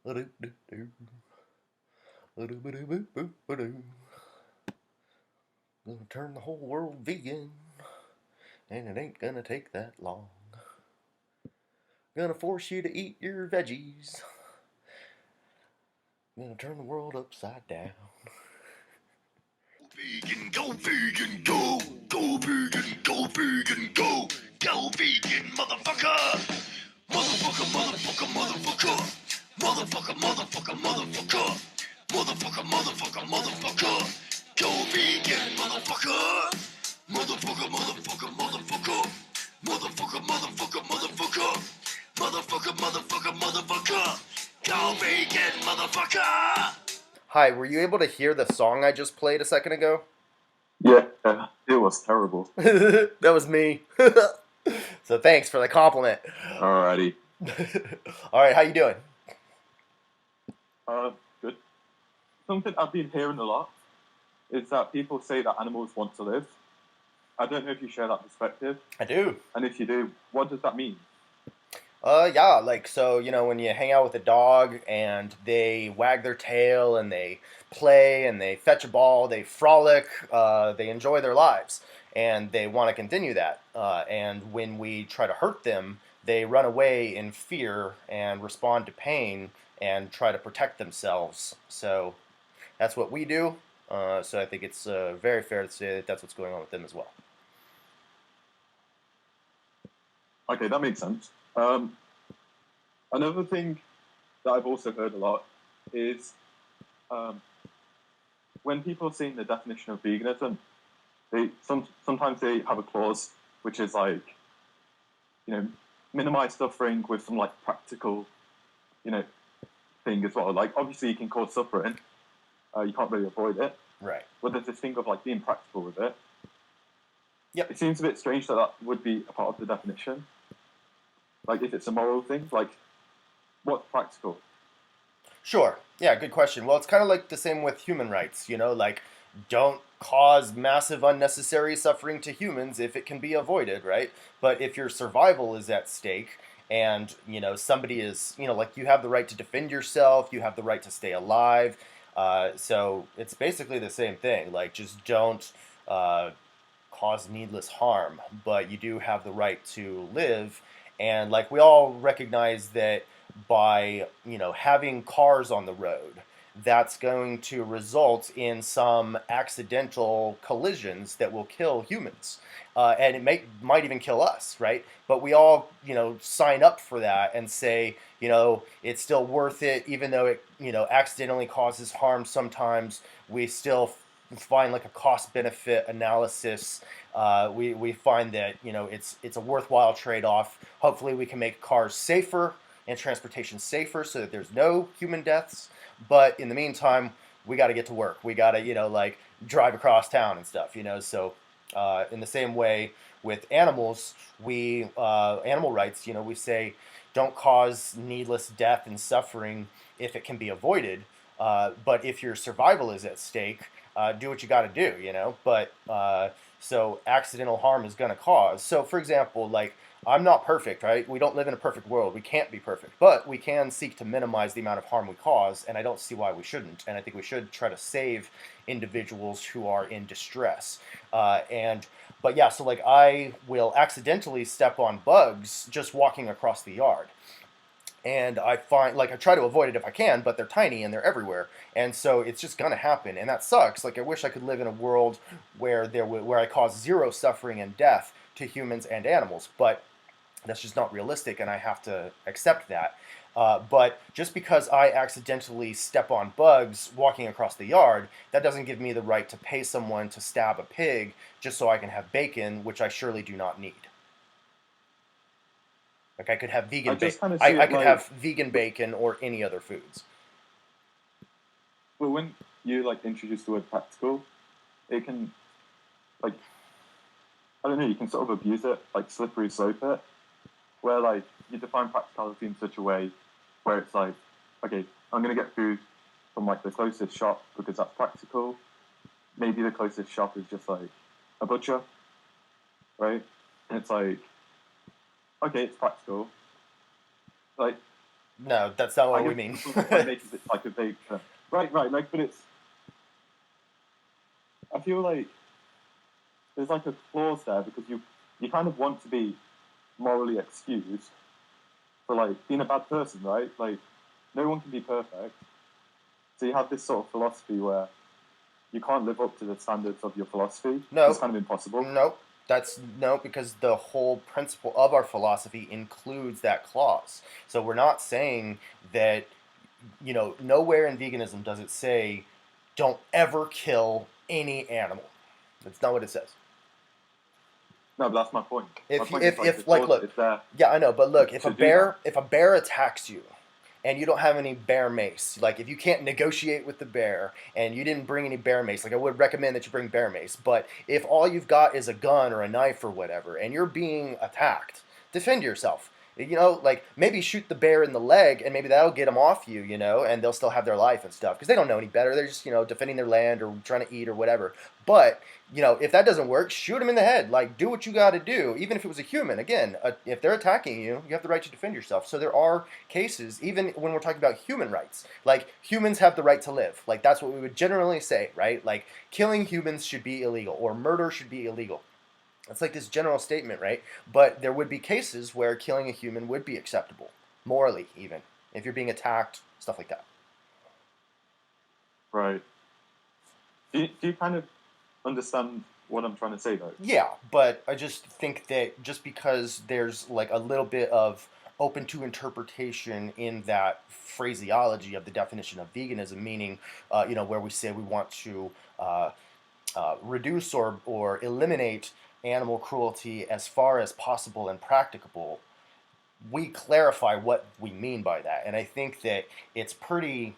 Gonna turn the whole world vegan, and it ain't gonna take that long. Gonna force you to eat your veggies. Gonna turn the world upside down. Vegan, go vegan, go! Go vegan, go vegan, go! Go vegan, motherfucker! Motherfucker, motherfucker, motherfucker! Motherfucker, motherfucker, motherfucker! Motherfucker, motherfucker, motherfucker! Go vegan, motherfucker! Motherfucker, motherfucker, motherfucker! Motherfucker, motherfucker, motherfucker! Motherfucker, motherfucker, motherfucker! Go vegan, motherfucker! Hi, were you able to hear the song I just played a second ago? Yeah, it was terrible. That was me. So thanks for the compliment. Alrighty. All right, how you doing? Good. Something I've been hearing a lot is that people say that animals want to live. I don't know if you share that perspective, I do. and if you do, what does that mean? Yeah, like so, when you hang out with a dog and they wag their tail and they play and they fetch a ball, they frolic, they enjoy their lives, and they want to continue that. And when we try to hurt them, they run away in fear and respond to pain and try to protect themselves. So that's what we do. So I think it's very fair to say that that's what's going on with them as well. Okay, that makes sense. Another thing that I've also heard a lot is when people are seeing the definition of veganism, sometimes they have a clause which is like, minimize suffering with some like practical, thing as well. Like obviously you can cause suffering, you can't really avoid it. Right. But there's this thing of like being practical with it. Yep. It seems a bit strange that that would be a part of the definition. Like if it's a moral thing, like what's practical? Sure. Yeah, good question. Well, it's kind of like the same with human rights, like don't cause massive unnecessary suffering to humans if it can be avoided, right? But if your survival is at stake and, somebody is, like you have the right to defend yourself, you have the right to stay alive. So it's basically the same thing. Like just don't cause needless harm, but you do have the right to live. And like we all recognize that by having cars on the road, that's going to result in some accidental collisions that will kill humans, and it might even kill us, right? But we all sign up for that and say it's still worth it, even though it accidentally causes harm. Sometimes we still find like a cost benefit analysis. We find that it's a worthwhile trade off. Hopefully, we can make cars safer and transportation safer so that there's no human deaths. But in the meantime, we got to get to work. We got to like drive across town and stuff. So in the same way with animals, we animal rights. We say don't cause needless death and suffering if it can be avoided. But if your survival is at stake, do what you got to do, But so accidental harm is going to cause. So, for example, like I'm not perfect, right? We don't live in a perfect world. We can't be perfect, but we can seek to minimize the amount of harm we cause, and I don't see why we shouldn't. And I think we should try to save individuals who are in distress. But yeah, so like I will accidentally step on bugs just walking across the yard, and I find like I try to avoid it if I can, but they're tiny and they're everywhere, and so it's just gonna happen, and that sucks. Like I wish I could live in a world where where I cause zero suffering and death to humans and animals, but that's just not realistic, and I have to accept that. But just because I accidentally step on bugs walking across the yard, that doesn't give me the right to pay someone to stab a pig just so I can have bacon, which I surely do not need. Like I could have I vegan just bacon. kind of see I it could like, have vegan bacon or any other foods. well, when you like introduce the word practical, it can like I don't know, you can sort of abuse it, like slippery slope it, where like you define practicality in such a way where it's like, okay, I'm gonna get food from like the closest shop because that's practical. Maybe the closest shop is just like a butcher, right? And it's like, okay, it's practical. Like No, that's not I what we guess mean. I make it like a vague term. Right. Like, but it's. I feel like there's like a clause there because you kind of want to be morally excused for like being a bad person, right? Like, no one can be perfect. So you have this sort of philosophy where you can't live up to the standards of your philosophy. No, It's kind of impossible. no, that's no, because the whole principle of our philosophy includes that clause. So we're not saying that, nowhere in veganism does it say, don't ever kill any animal. That's not what it says. No, but that's my point. My If point is like the if like clause look, is there yeah, I know, but look, to do that. if a bear attacks you and you don't have any bear mace, like if you can't negotiate with the bear and you didn't bring any bear mace, like I would recommend that you bring bear mace, but if all you've got is a gun or a knife or whatever and you're being attacked, defend yourself. Like maybe shoot the bear in the leg and maybe that'll get them off you, and they'll still have their life and stuff because they don't know any better. They're just, defending their land or trying to eat or whatever. But if that doesn't work, shoot them in the head. Like, do what you got to do. Even if it was a human, again, if they're attacking you, you have the right to defend yourself. So there are cases, even when we're talking about human rights, like humans have the right to live. Like that's what we would generally say, right? Like killing humans should be illegal or murder should be illegal. It's like this general statement, right? But there would be cases where killing a human would be acceptable, morally even, if you're being attacked, stuff like that. Right. Do you kind of understand what I'm trying to say though? Yeah, but I just think that just because there's like a little bit of open to interpretation in that phraseology of the definition of veganism, meaning, where we say we want to reduce or eliminate animal cruelty as far as possible and practicable, we clarify what we mean by that. And I think that it's pretty,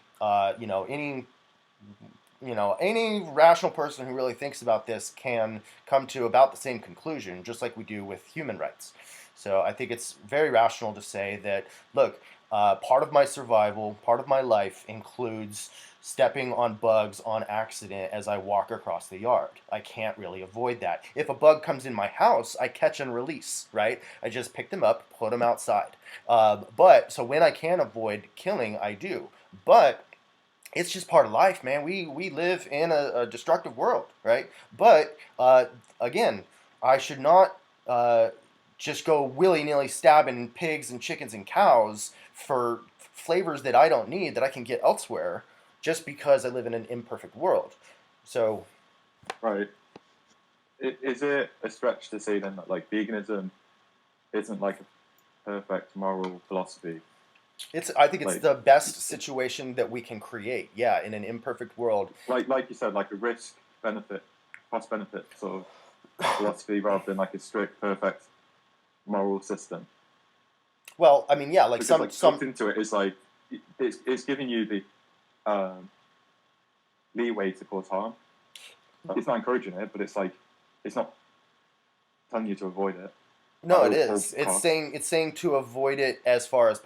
any rational person who really thinks about this can come to about the same conclusion, just like we do with human rights. So I think it's very rational to say that, look, part of my survival, part of my life includes stepping on bugs on accident as I walk across the yard. I can't really avoid that. If a bug comes in my house, I catch and release, right? I just pick them up, put them outside. But so when I can avoid killing, I do. But it's just part of life, man. We live in a destructive world, right? But again, I should not just go willy nilly stabbing pigs and chickens and cows for flavors that I don't need that I can get elsewhere, just because I live in an imperfect world. So, Right. Is it a stretch to say then that like veganism isn't like a perfect moral philosophy? I think it's Like the best situation that we can create. Yeah, in an imperfect world. like you said, like a risk benefit, cost benefit sort of philosophy rather than like a strict perfect moral system. Well, I mean, yeah, like Because like some built into it is like it's giving you the um, leeway to cause harm. It's not encouraging it, but it's like it's not telling you to avoid it. No, it All is. It's costs. saying to avoid it as far as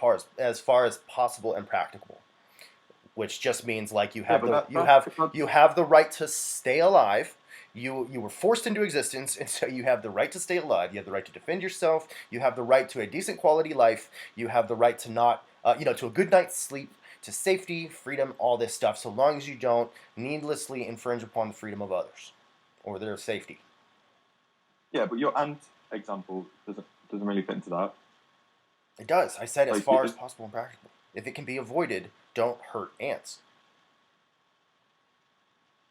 possible and practical, which just means like you Yeah, have but the that, you that have that's you have the right to stay alive. You were forced into existence, and so you have the right to stay alive. You have the right to defend yourself. You have the right to a decent quality life. You have the right to not, to a good night's sleep, to safety, freedom, all this stuff. So long as you don't needlessly infringe upon the freedom of others or their safety. yeah, but your ant example doesn't really fit into that. It does. I said as Like, far as possible and practical. If it can be avoided, don't hurt ants.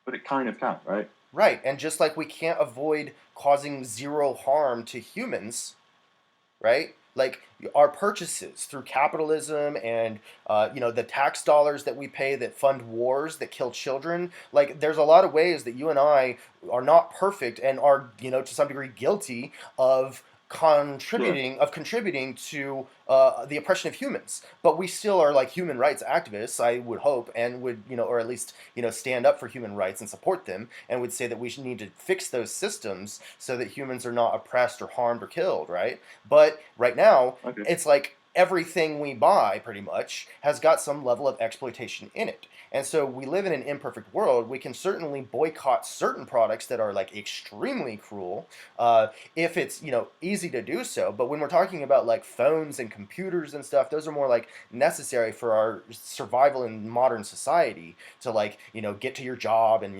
but it kind of can, right? Right, and just like we can't avoid causing zero harm to humans, right? Like our purchases through capitalism and the tax dollars that we pay that fund wars that kill children. Like there's a lot of ways that you and I are not perfect and are to some degree guilty of Yeah. contributing to the oppression of humans. But we still are like human rights activists, I would hope, and would or at least stand up for human rights and support them, and would say that we should need to fix those systems so that humans are not oppressed or harmed or killed, right? But right now, Okay. it's like everything we buy pretty much has got some level of exploitation in it. And so we live in an imperfect world. We can certainly boycott certain products that are like extremely cruel, if it's easy to do so. But when we're talking about like phones and computers and stuff, those are more like necessary for our survival in modern society to like get to your job. And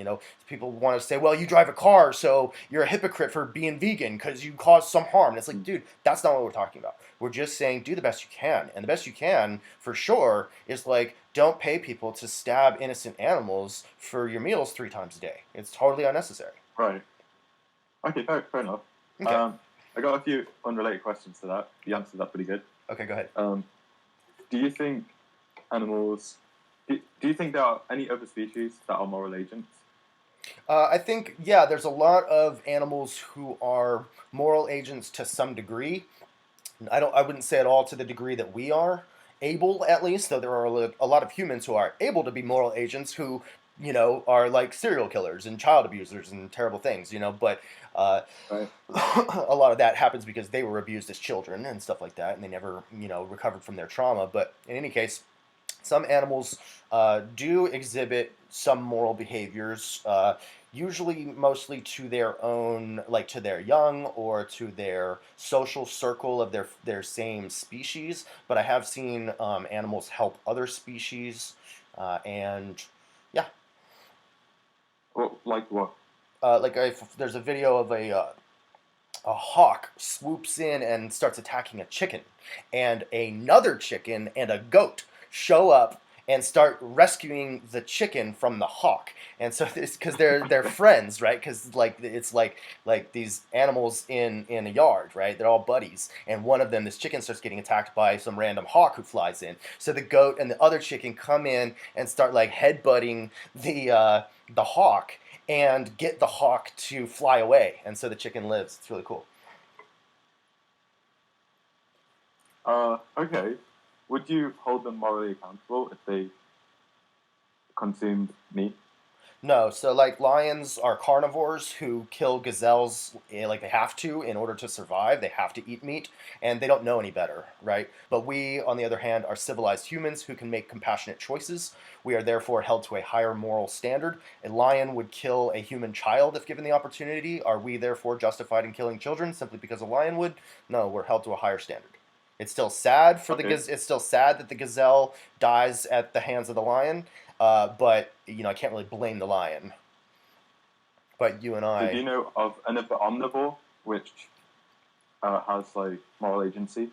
people want to say, well, you drive a car, so you're a hypocrite for being vegan because you cause some harm. And it's like, dude, that's not what we're talking about. We're just saying do the best you can, and the best you can for sure is like don't pay people to stab innocent animals for your meals 3 times a day. It's totally unnecessary. Right. Okay, fair enough. Okay. I got a few unrelated questions to that. You answered that pretty good. Okay, go ahead. Do you think animals? Do you think there are any other species that are moral agents? I think, yeah, there's a lot of animals who are moral agents to some degree. I wouldn't say at all to the degree that we are able, at least, though there are a lot of humans who are able to be moral agents who, are like serial killers and child abusers and terrible things, but Right. a lot of that happens because they were abused as children and stuff like that, and they never, recovered from their trauma. But in any case, some animals do exhibit some moral behaviors, usually mostly to their own, like to their young or to their social circle of their same species. But I have seen animals help other species, and yeah, Well, like what? there's a video of a hawk swoops in and starts attacking a chicken, and another chicken and a goat show up and start rescuing the chicken from the hawk. And so it's because they're friends, right? Because like it's like these animals in a yard, right? They're all buddies, and one of them, this chicken, starts getting attacked by some random hawk who flies in. So the goat and the other chicken come in and start like headbutting the hawk and get the hawk to fly away, and so the chicken lives. It's really cool. Okay. Would you hold them morally accountable if they consumed meat? No, so like lions are carnivores who kill gazelles, like they have to in order to survive. They have to eat meat, and they don't know any better, right? But we, on the other hand, are civilized humans who can make compassionate choices. We are therefore held to a higher moral standard. A lion would kill a human child if given the opportunity. Are we therefore justified in killing children simply because a lion would? No, we're held to a higher standard. It's still sad for Okay. it's still sad that the gazelle dies at the hands of the lion, but I can't really blame the lion. But you and So do you I, know of another omnivore which has like moral agency?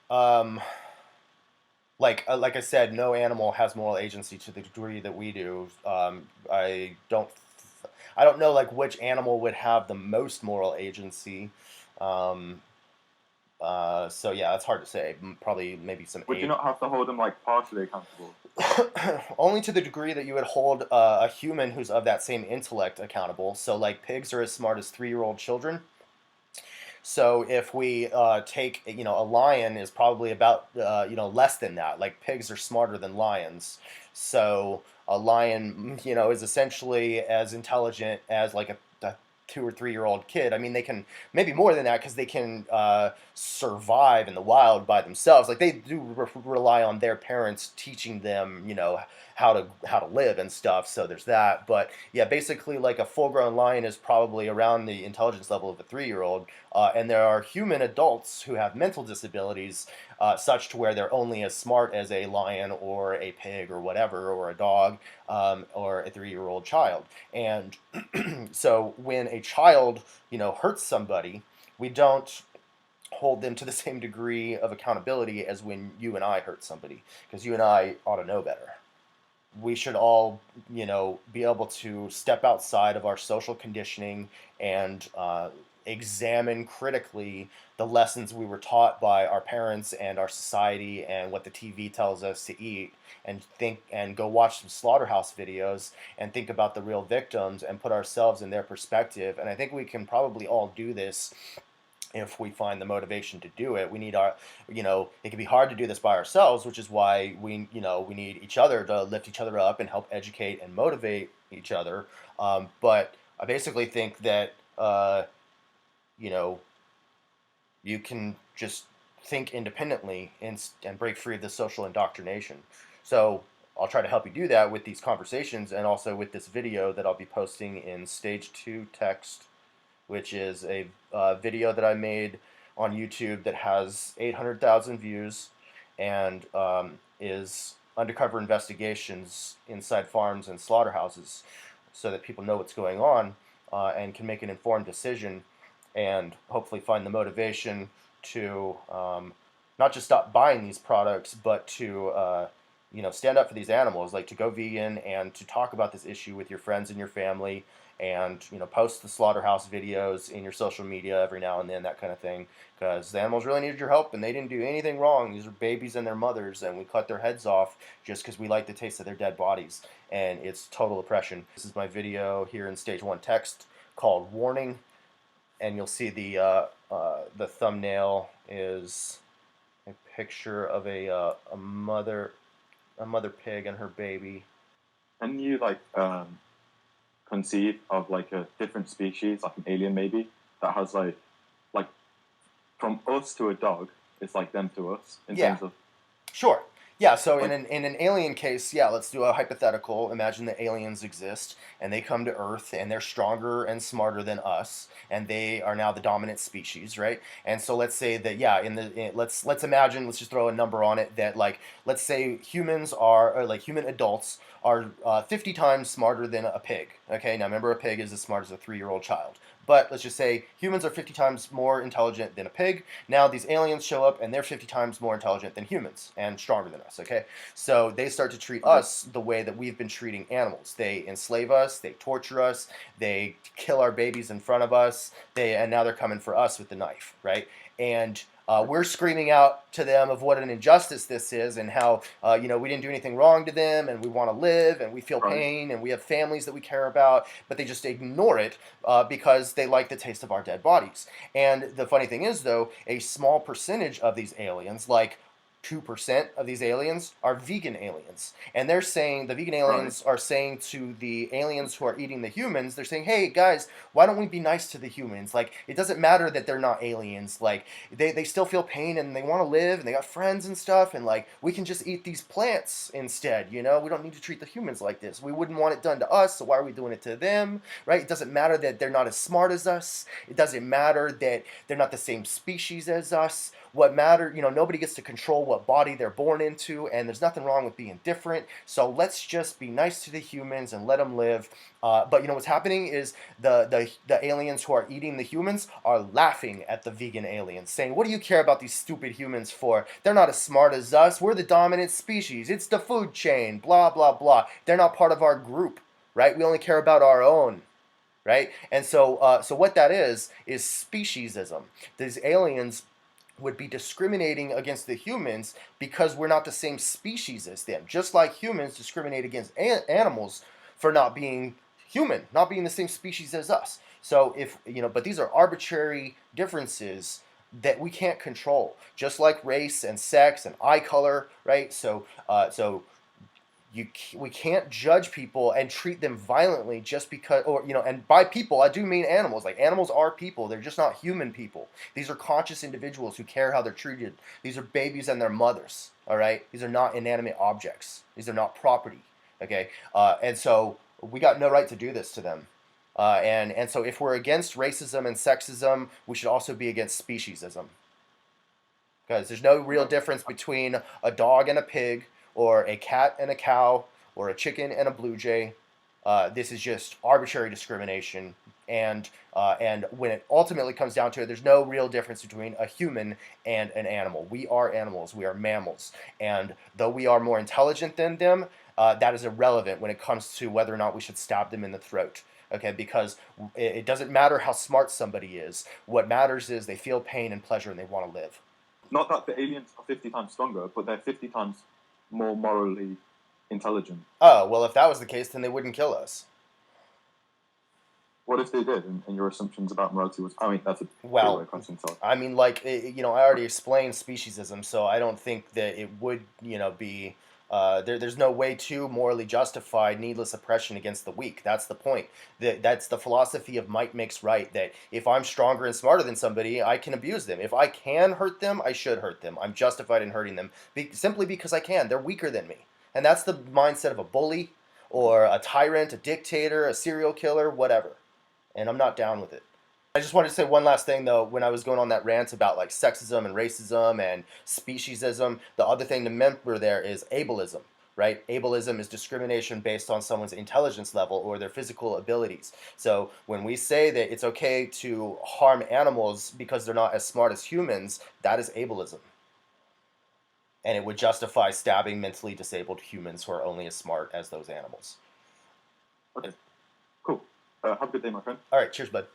um, like I said, no animal has moral agency to the degree that we do. I don't know like which animal would have the most moral agency. Um, so yeah, it's hard to say. Probably maybe some Would you ape. not have to hold them like partially accountable? Only to the degree that you would hold a human who's of that same intellect accountable. So like pigs are as smart as 3-year-old children. So if we take, a lion is probably about, less than that. Like pigs are smarter than lions. So a lion, is essentially as intelligent as like a 2 or 3-year-old kid. I mean, they can maybe more than that because they can survive in the wild by themselves. Like they do rely on their parents teaching them, how to live and stuff. So there's that. But yeah, basically, like a full-grown lion is probably around the intelligence level of a 3-year-old. And there are human adults who have mental disabilities, such to where they're only as smart as a lion or a pig or whatever, or a dog, or a 3-year-old child. And so when a child, hurts somebody, we don't hold them to the same degree of accountability as when you and I hurt somebody, because you and I ought to know better. We should all, be able to step outside of our social conditioning and examine critically the lessons we were taught by our parents and our society and what the TV tells us to eat, and think and go watch some slaughterhouse videos and think about the real victims and put ourselves in their perspective. And I think we can probably all do this if we find the motivation to do it. We need our, it can be hard to do this by ourselves, which is why we need each other to lift each other up and help educate and motivate each other. But I basically think that, you can just think independently and break free of this social indoctrination. So I'll try to help you do that with these conversations and also with this video that I'll be posting in Stage 2 Text, which is a video that I made on YouTube that has 800,000 views and is undercover investigations inside farms and slaughterhouses so that people know what's going on and can make an informed decision and hopefully find the motivation to not just stop buying these products, but to stand up for these animals, like to go vegan and to talk about this issue with your friends and your family, and post the slaughterhouse videos in your social media every now and then, that kind of thing, because the animals really needed your help and they didn't do anything wrong. These are babies and their mothers, and we cut their heads off just because we like the taste of their dead bodies, and it's total oppression. This is my video here in Stage 1 Text called Warning, and you'll see the thumbnail is a picture of a mother pig and her baby. Can you conceive of like a different species, like an alien maybe, that has like from us to a dog, it's like them to us in terms of. Sure. Yeah, so in an alien case, yeah, let's do a hypothetical. Imagine that aliens exist and they come to Earth and they're stronger and smarter than us, and they are now the dominant species, right? And so let's say that let's imagine, let's just throw a number on it, that let's say humans are, or human adults are 50 times smarter than a pig. Okay, now remember, a pig is as smart as a 3-year-old child. But let's just say humans are 50 times more intelligent than a pig. Now these aliens show up and they're 50 times more intelligent than humans and stronger than us, okay? So they start to treat us the way that we've been treating animals. They enslave us, they torture us, they kill our babies in front of us, and now they're coming for us with the knife, right? And we're screaming out to them of what an injustice this is, and how we didn't do anything wrong to them, and we want to live, and we feel pain, and we have families that we care about, but they just ignore it because they like the taste of our dead bodies. And the funny thing is, though, a small percentage of these aliens, like 2% of these aliens, are vegan aliens. And they're saying, the vegan aliens are saying to the aliens who are eating the humans, they're saying, hey guys, why don't we be nice to the humans? Like, it doesn't matter that they're not aliens. Like, they still feel pain and they want to live and they got friends and stuff, and we can just eat these plants instead, we don't need to treat the humans like this. We wouldn't want it done to us, so why are we doing it to them, right? It doesn't matter that they're not as smart as us. It doesn't matter that they're not the same species as us. What matter, nobody gets to control what body they're born into, and there's nothing wrong with being different. So let's just be nice to the humans and let them live. But what's happening is the aliens who are eating the humans are laughing at the vegan aliens, saying, what do you care about these stupid humans for? They're not as smart as us. We're the dominant species. It's the food chain, blah, blah, blah. They're not part of our group, right? We only care about our own. Right? And so what that is speciesism. These aliens would be discriminating against the humans because we're not the same species as them. Just like humans discriminate against animals for not being human, not being the same species as us. So but these are arbitrary differences that we can't control, just like race and sex and eye color, right? So we can't judge people and treat them violently just because, and by people I do mean animals. Like, animals are people, they're just not human people. These are conscious individuals who care how they're treated. These are babies and their mothers, all right? These are not inanimate objects. These are not property, okay? And so we got no right to do this to them. And so if we're against racism and sexism, we should also be against speciesism, because there's no real difference between a dog and a pig, or a cat and a cow, or a chicken and a blue jay. This is just arbitrary discrimination, and when it ultimately comes down to it, there's no real difference between a human and an animal. We are animals, we are mammals, and though we are more intelligent than them, that is irrelevant when it comes to whether or not we should stab them in the throat. Okay, because it doesn't matter how smart somebody is. What matters is they feel pain and pleasure and they want to live. Not that the aliens are 50 times stronger, but they're 50 times more morally intelligent. Oh, well, if that was the case, then they wouldn't kill us. What if they did, and your assumptions about morality was? I mean, that's a pretty Well, weird question. So I mean, like, I already explained speciesism, so I don't think that it would, be. There's no way to morally justify needless oppression against the weak. That's the point. That's the philosophy of might makes right. That if I'm stronger and smarter than somebody, I can abuse them. If I can hurt them, I should hurt them. I'm justified in hurting them simply because I can. They're weaker than me, and that's the mindset of a bully or a tyrant, a dictator, a serial killer, whatever. And I'm not down with it. I just wanted to say one last thing though. When I was going on that rant about like sexism and racism and speciesism, the other thing to remember there is ableism, right? Ableism is discrimination based on someone's intelligence level or their physical abilities. So when we say that it's okay to harm animals because they're not as smart as humans, that is ableism. And it would justify stabbing mentally disabled humans who are only as smart as those animals. okay, cool. Have a good day, my friend. All right, cheers, bud.